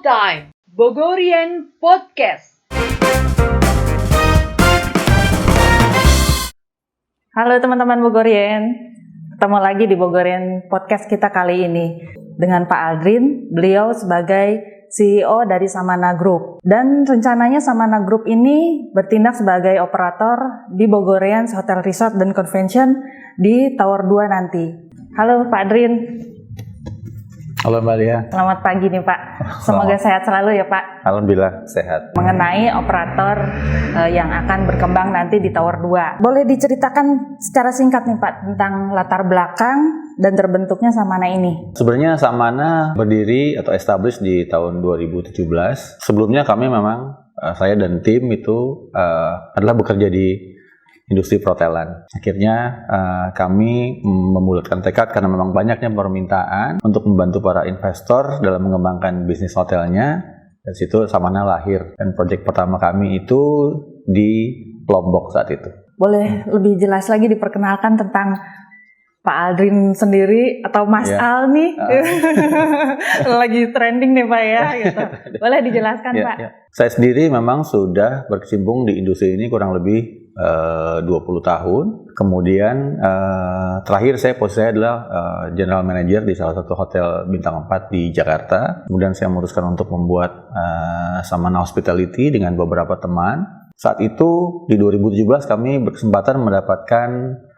Time Bogorian Podcast. Halo teman-teman Bogorian, ketemu lagi di Bogorian Podcast kita kali ini dengan Pak Aldrin. Beliau sebagai CEO dari Samana Group, dan rencananya Samana Group ini bertindak sebagai operator di Bogorian Hotel Resort dan Convention di Tower 2 nanti. Halo Pak Aldrin. Halo Mbak Lia. Selamat pagi nih Pak. Semoga sehat selalu ya Pak. Alhamdulillah sehat. Mengenai operator yang akan berkembang nanti di Tower 2. Boleh diceritakan secara singkat nih Pak tentang latar belakang dan terbentuknya Samana ini? Sebenarnya Samana berdiri atau established di tahun 2017. Sebelumnya kami memang, saya dan tim itu adalah bekerja di industri perhotelan. Akhirnya kami membulatkan tekad karena memang banyaknya permintaan untuk membantu para investor dalam mengembangkan bisnis hotelnya. Dari situ Samana lahir, dan proyek pertama kami itu di Lombok saat itu. Boleh lebih jelas lagi diperkenalkan tentang Pak Aldrin sendiri atau Mas Al nih? Lagi trending nih Pak ya. Gitu. Boleh dijelaskan Pak? Ya. Saya sendiri memang sudah berkecimpung di industri ini kurang lebih 20 tahun. Kemudian terakhir posisi saya adalah General Manager di salah satu hotel bintang 4 di Jakarta. Kemudian saya memutuskan untuk membuat Samana Hospitality dengan beberapa teman. Saat itu di 2017 kami berkesempatan mendapatkan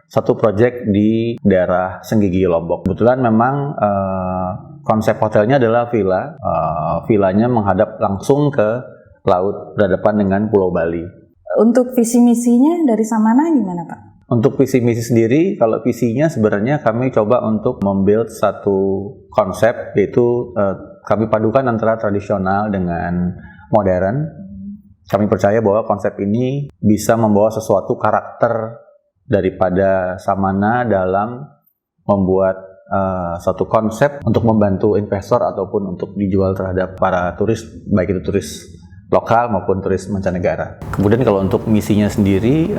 satu proyek di daerah Senggigi Lombok. Kebetulan memang konsep hotelnya adalah villa. Villanya menghadap langsung ke laut berhadapan dengan Pulau Bali. Untuk visi misinya dari Samana gimana Pak? Untuk visi misi sendiri, kalau visinya sebenarnya kami coba untuk membuild satu konsep, yaitu kami padukan antara tradisional dengan modern. Kami percaya bahwa konsep ini bisa membawa sesuatu karakter daripada Samana dalam membuat satu konsep untuk membantu investor ataupun untuk dijual terhadap para turis, baik itu turis lokal maupun turis mancanegara. Kemudian kalau untuk misinya sendiri,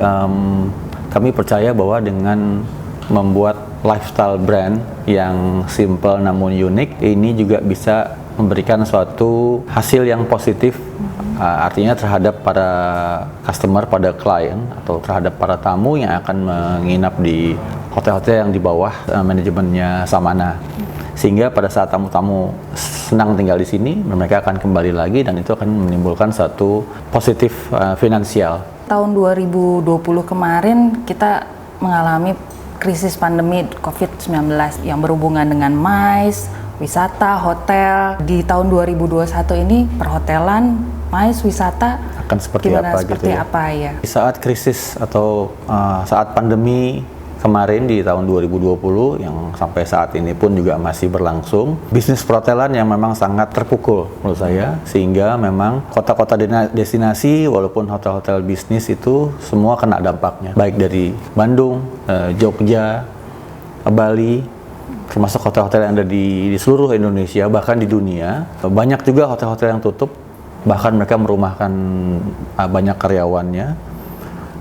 kami percaya bahwa dengan membuat lifestyle brand yang simple namun unik, ini juga bisa memberikan suatu hasil yang positif, artinya terhadap para customer, pada klien atau terhadap para tamu yang akan menginap di hotel-hotel yang di bawah manajemennya Samana. Sehingga pada saat tamu-tamu senang tinggal di sini, mereka akan kembali lagi dan itu akan menimbulkan satu positif finansial. Tahun 2020 kemarin kita mengalami krisis pandemi COVID-19 yang berhubungan dengan MICE, wisata, hotel. Di tahun 2021 ini perhotelan, MICE, wisata akan seperti apa ya? Di saat krisis atau saat pandemi kemarin di tahun 2020 yang sampai saat ini pun juga masih berlangsung, bisnis perhotelan yang memang sangat terpukul menurut saya, sehingga memang kota-kota destinasi walaupun hotel-hotel bisnis itu semua kena dampaknya, baik dari Bandung, Jogja, Bali, termasuk hotel-hotel yang ada di seluruh Indonesia, bahkan di dunia. Banyak juga hotel-hotel yang tutup, bahkan mereka merumahkan banyak karyawannya.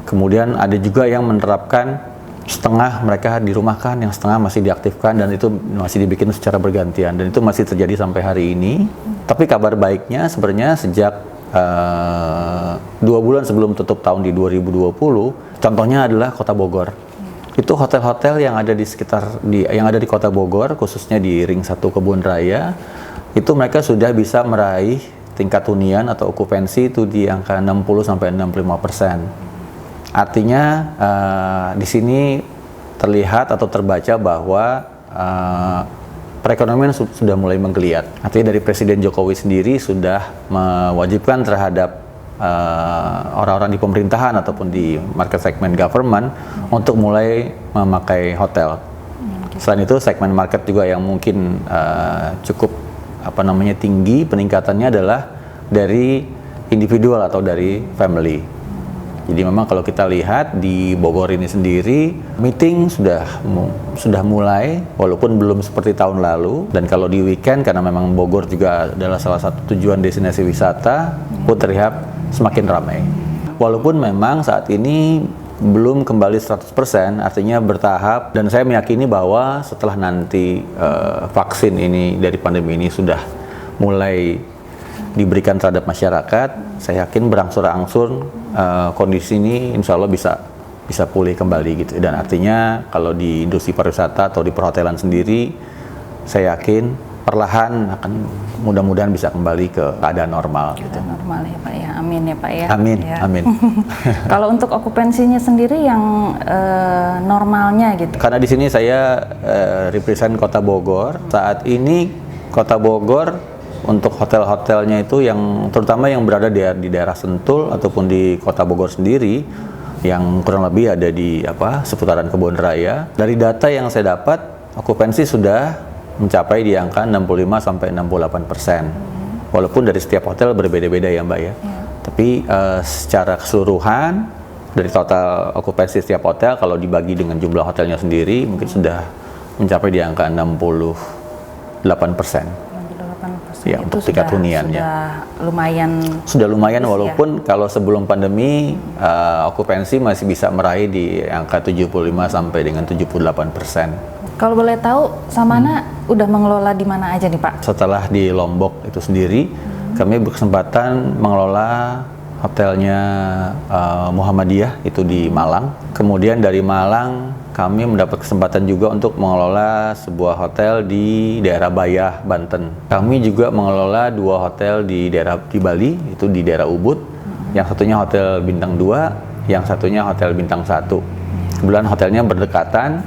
Kemudian ada juga yang menerapkan setengah mereka dirumahkan, yang setengah masih diaktifkan, dan itu masih dibikin secara bergantian, dan itu masih terjadi sampai hari ini. Tapi kabar baiknya sebenarnya sejak 2 bulan sebelum tutup tahun di 2020, contohnya adalah Kota Bogor. Itu hotel-hotel yang ada di sekitar yang ada di Kota Bogor, khususnya di Ring 1 Kebun Raya, itu mereka sudah bisa meraih tingkat hunian atau okupansi itu di angka 60-65%. Artinya di sini terlihat atau terbaca bahwa perekonomian sudah mulai menggeliat. Artinya dari Presiden Jokowi sendiri sudah mewajibkan terhadap orang-orang di pemerintahan ataupun di market segment government untuk mulai memakai hotel. Selain itu segmen market juga yang mungkin cukup tinggi peningkatannya adalah dari individual atau dari family. Jadi memang kalau kita lihat di Bogor ini sendiri, meeting sudah mulai, walaupun belum seperti tahun lalu. Dan kalau di weekend, karena memang Bogor juga adalah salah satu tujuan destinasi wisata, pun terlihat semakin ramai. Walaupun memang saat ini belum kembali 100%, artinya bertahap. Dan saya meyakini bahwa setelah nanti vaksin ini dari pandemi ini sudah mulai diberikan terhadap masyarakat, saya yakin berangsur-angsur kondisi ini insya Allah bisa pulih kembali gitu. Dan artinya kalau di industri pariwisata atau di perhotelan sendiri, saya yakin perlahan akan mudah-mudahan bisa kembali ke keadaan normal. Gitu. Normal ya Pak ya, amin ya Pak ya. Amin, ya. amin. Kalau untuk okupansinya sendiri yang normalnya gitu? Karena di sini saya represent Kota Bogor, saat ini Kota Bogor untuk hotel-hotelnya itu yang terutama yang berada di daerah Sentul ataupun di Kota Bogor sendiri yang kurang lebih ada di seputaran Kebun Raya. Dari data yang saya dapat, okupansi sudah mencapai di angka 65-68%. Walaupun dari setiap hotel berbeda-beda ya Mbak ya. Tapi secara keseluruhan dari total okupansi setiap hotel kalau dibagi dengan jumlah hotelnya sendiri mungkin sudah mencapai di angka 68%. Ya, itu untuk tingkat huniannya sudah lumayan walaupun kalau sebelum pandemi okupansi masih bisa meraih di angka 75 sampai dengan 78%. Kalau boleh tahu Samana udah mengelola di mana aja nih Pak? Setelah di Lombok itu sendiri kami berkesempatan mengelola hotelnya Muhammadiyah itu di Malang. Kemudian dari Malang kami mendapat kesempatan juga untuk mengelola sebuah hotel di daerah Bayah, Banten. Kami juga mengelola 2 hotel di Bali, itu di daerah Ubud. Yang satunya Hotel Bintang 2, yang satunya Hotel Bintang 1. Kebetulan hotelnya berdekatan.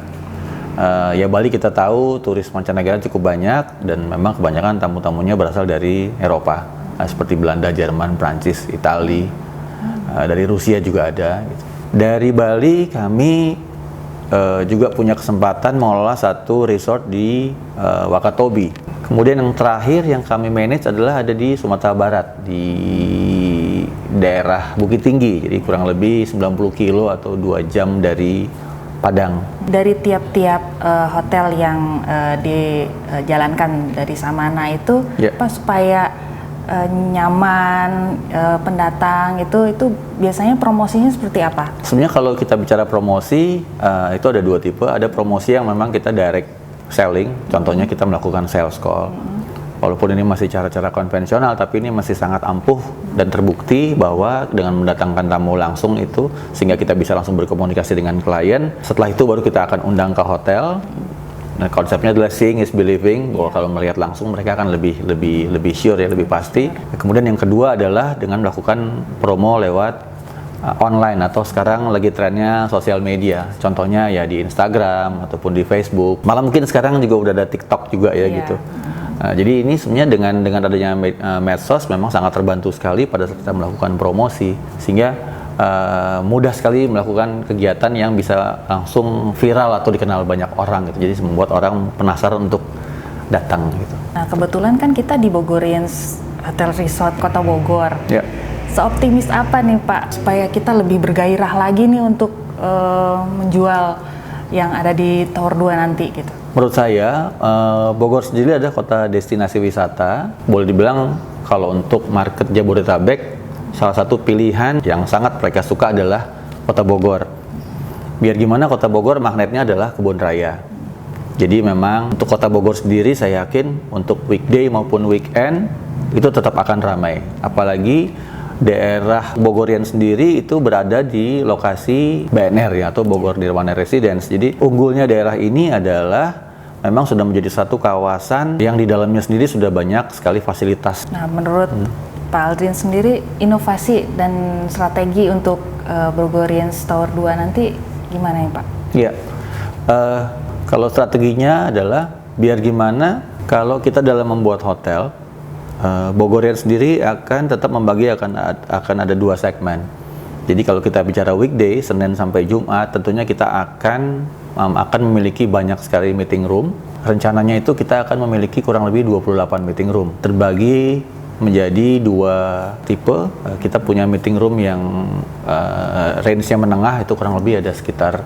Ya Bali kita tahu turis mancanegara cukup banyak dan memang kebanyakan tamu-tamunya berasal dari Eropa. Seperti Belanda, Jerman, Prancis, Itali, dari Rusia juga ada. Gitu. Dari Bali kami juga punya kesempatan mengelola satu resort di Wakatobi. Kemudian yang terakhir yang kami manage adalah ada di Sumatera Barat di daerah Bukit Tinggi, jadi kurang lebih 90 kilo atau 2 jam dari Padang. Dari tiap-tiap hotel yang dijalankan dari Samana itu, Pak, supaya nyaman pendatang itu biasanya promosinya seperti apa? Sebenarnya kalau kita bicara promosi itu ada 2 tipe. Ada promosi yang memang kita direct selling, contohnya kita melakukan sales call. Walaupun ini masih cara-cara konvensional, tapi ini masih sangat ampuh dan terbukti bahwa dengan mendatangkan tamu langsung itu sehingga kita bisa langsung berkomunikasi dengan klien. Setelah itu baru kita akan undang ke hotel. Nah, konsepnya adalah seeing is believing, bahwa kalau melihat langsung mereka akan lebih sure ya, lebih pasti. Kemudian yang kedua adalah dengan melakukan promo lewat online atau sekarang lagi trennya sosial media. Contohnya ya di Instagram ataupun di Facebook. Malah mungkin sekarang juga udah ada TikTok juga ya gitu. Jadi ini sebenarnya dengan adanya medsos memang sangat terbantu sekali pada saat kita melakukan promosi, sehingga mudah sekali melakukan kegiatan yang bisa langsung viral atau dikenal banyak orang gitu. Jadi membuat orang penasaran untuk datang gitu. Nah, kebetulan kan kita di Bogorians Hotel Resort Kota Bogor. Ya. Seoptimis apa nih Pak supaya kita lebih bergairah lagi nih untuk menjual yang ada di Tower 2 nanti gitu? Menurut saya, Bogor sendiri adalah kota destinasi wisata. Boleh dibilang kalau untuk market Jabodetabek, salah satu pilihan yang sangat mereka suka adalah Kota Bogor. Biar gimana Kota Bogor magnetnya adalah Kebun Raya. Jadi memang untuk Kota Bogor sendiri saya yakin untuk weekday maupun weekend itu tetap akan ramai. Apalagi daerah Bogorian sendiri itu berada di lokasi BNR ya, atau Bogor Nirwana Residence. Jadi unggulnya daerah ini adalah memang sudah menjadi satu kawasan yang di dalamnya sendiri sudah banyak sekali fasilitas. Nah, menurut Pak Aldrin sendiri, inovasi dan strategi untuk Bogorians Tower 2 nanti gimana ya Pak? Iya, kalau strateginya adalah biar gimana kalau kita dalam membuat hotel, Bogorian sendiri akan tetap membagi akan ada 2 segmen. Jadi kalau kita bicara weekday, Senin sampai Jumat, tentunya kita akan memiliki banyak sekali meeting room. Rencananya itu kita akan memiliki kurang lebih 28 meeting room, terbagi menjadi 2 tipe. Kita punya meeting room yang range-nya menengah, itu kurang lebih ada sekitar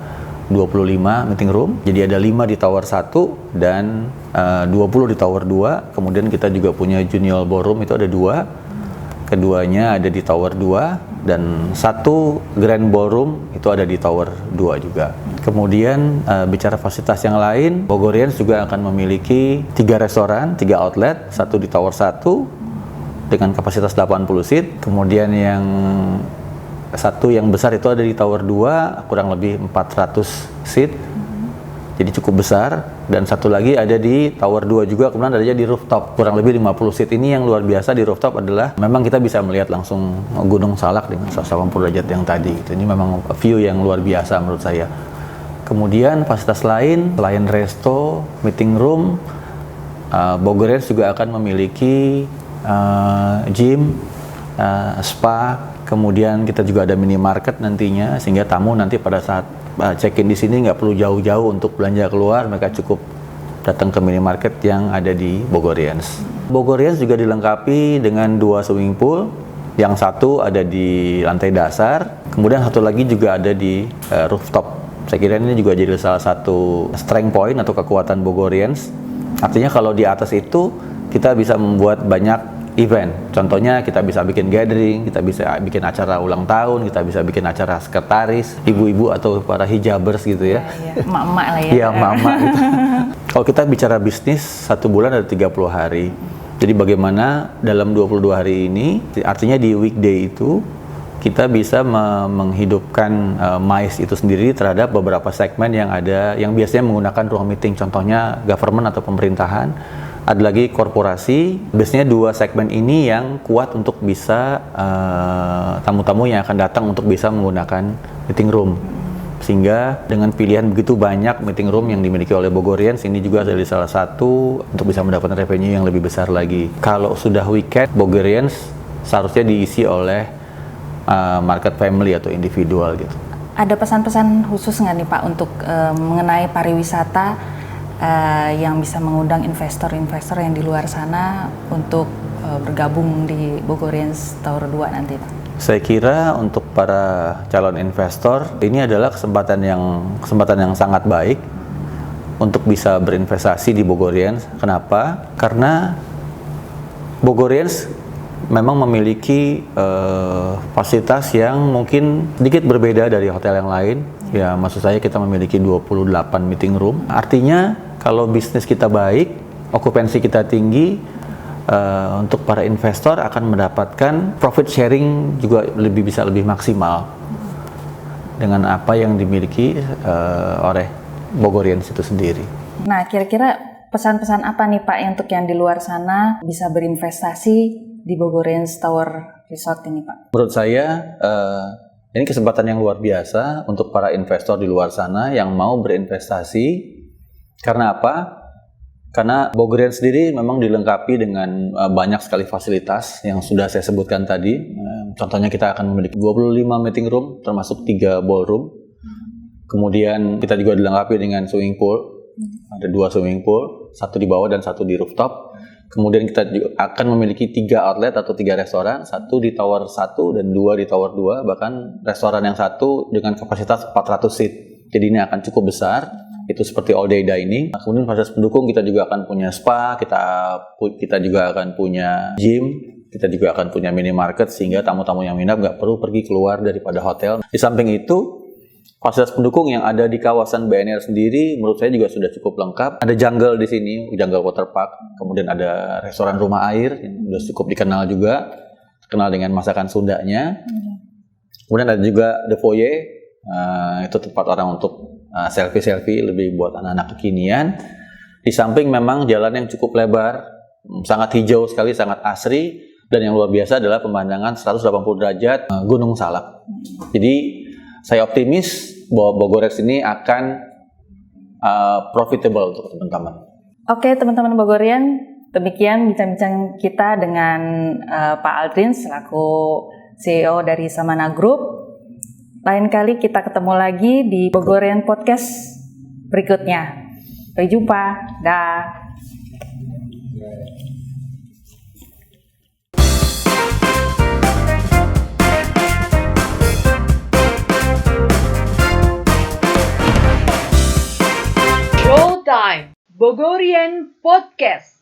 25 meeting room. Jadi ada 5 di Tower 1 dan 20 di Tower 2. Kemudian kita juga punya junior ballroom, itu ada 2. Keduanya ada di Tower 2 dan 1 grand ballroom itu ada di Tower 2 juga. Kemudian bicara fasilitas yang lain, Bogorians juga akan memiliki 3 restoran, 3 outlet, 1 di Tower 1, dengan kapasitas 80 seat. Kemudian yang satu yang besar itu ada di Tower 2, kurang lebih 400 seat. Jadi cukup besar. Dan satu lagi ada di Tower 2 juga, kemudian ada di rooftop, kurang lebih 50 seat. Ini yang luar biasa di rooftop adalah memang kita bisa melihat langsung Gunung Salak dengan 180 derajat yang tadi. Ini memang view yang luar biasa menurut saya. Kemudian fasilitas lain, selain resto, meeting room, Bogorians juga akan memiliki gym, spa, kemudian kita juga ada minimarket nantinya, sehingga tamu nanti pada saat check-in di sini nggak perlu jauh-jauh untuk belanja keluar, mereka cukup datang ke minimarket yang ada di Bogorians. Bogorians juga dilengkapi dengan 2 swimming pool, yang satu ada di lantai dasar, kemudian satu lagi juga ada di rooftop. Saya kira ini juga jadi salah satu strength point atau kekuatan Bogorians. Artinya kalau di atas itu kita bisa membuat banyak event. Contohnya kita bisa bikin gathering, kita bisa bikin acara ulang tahun, kita bisa bikin acara sekretaris, ibu-ibu atau para hijabers gitu ya. Emak-emak lah ya. Iya, emak-emak gitu. Kalau kita bicara bisnis, 1 bulan ada 30 hari. Jadi bagaimana dalam 22 hari ini, artinya di weekday itu, kita bisa menghidupkan MICE itu sendiri terhadap beberapa segmen yang ada, yang biasanya menggunakan ruang meeting. Contohnya government atau pemerintahan. Ada lagi korporasi, biasanya 2 segmen ini yang kuat untuk bisa tamu-tamu yang akan datang untuk bisa menggunakan meeting room. Sehingga dengan pilihan begitu banyak meeting room yang dimiliki oleh Bogorians, ini juga jadi salah satu untuk bisa mendapatkan revenue yang lebih besar lagi. Kalau sudah weekend, Bogorians seharusnya diisi oleh market family atau individual gitu. Ada pesan-pesan khusus nggak nih Pak untuk mengenai pariwisata yang bisa mengundang investor-investor yang di luar sana untuk bergabung di Bogorians Tower 2 nanti Pak? Saya kira untuk para calon investor ini adalah kesempatan yang sangat baik untuk bisa berinvestasi di Bogorians. Kenapa? Karena Bogorians memang memiliki fasilitas yang mungkin sedikit berbeda dari hotel yang lain. Ya, maksud saya kita memiliki 28 meeting room. Artinya kalau bisnis kita baik, okupansi kita tinggi, untuk para investor akan mendapatkan profit sharing juga bisa lebih maksimal dengan apa yang dimiliki oleh Bogorians itu sendiri. Nah, kira-kira pesan-pesan apa nih Pak untuk yang di luar sana bisa berinvestasi di Bogorians Tower Resort ini Pak? Menurut saya ini kesempatan yang luar biasa untuk para investor di luar sana yang mau berinvestasi. Karena apa? Karena Bogorians sendiri memang dilengkapi dengan banyak sekali fasilitas yang sudah saya sebutkan tadi. Contohnya kita akan memiliki 25 meeting room termasuk 3 ballroom. Kemudian kita juga dilengkapi dengan swimming pool. Ada 2 swimming pool, 1 di bawah dan 1 di rooftop. Kemudian kita juga akan memiliki 3 outlet atau 3 restoran, 1 di Tower 1 dan 2 di Tower 2. Bahkan restoran yang 1 dengan kapasitas 400 seat. Jadi ini akan cukup besar. Itu seperti all day dining. Kemudian fasilitas pendukung kita juga akan punya spa, kita juga akan punya gym, kita juga akan punya minimarket sehingga tamu-tamu yang minat nggak perlu pergi keluar daripada hotel. Di samping itu, fasilitas pendukung yang ada di kawasan BNR sendiri menurut saya juga sudah cukup lengkap. Ada jungle di sini, jungle water park. Kemudian ada restoran rumah air yang sudah cukup dikenal juga, terkenal dengan masakan Sundanya. Kemudian ada juga The Foyer, itu tempat orang untuk selfie-selfie lebih buat anak-anak kekinian. Di samping memang jalan yang cukup lebar, sangat hijau sekali, sangat asri, dan yang luar biasa adalah pemandangan 180 derajat Gunung Salak. Jadi saya optimis bahwa Bogorians ini akan profitable untuk teman-teman. Oke teman-teman Bogorian, demikian bincang-bincang kita dengan Pak Aldrin selaku CEO dari Samana Group. Lain kali kita ketemu lagi di Bogorian Podcast berikutnya. Sampai jumpa. Dah. Showtime Bogorian Podcast.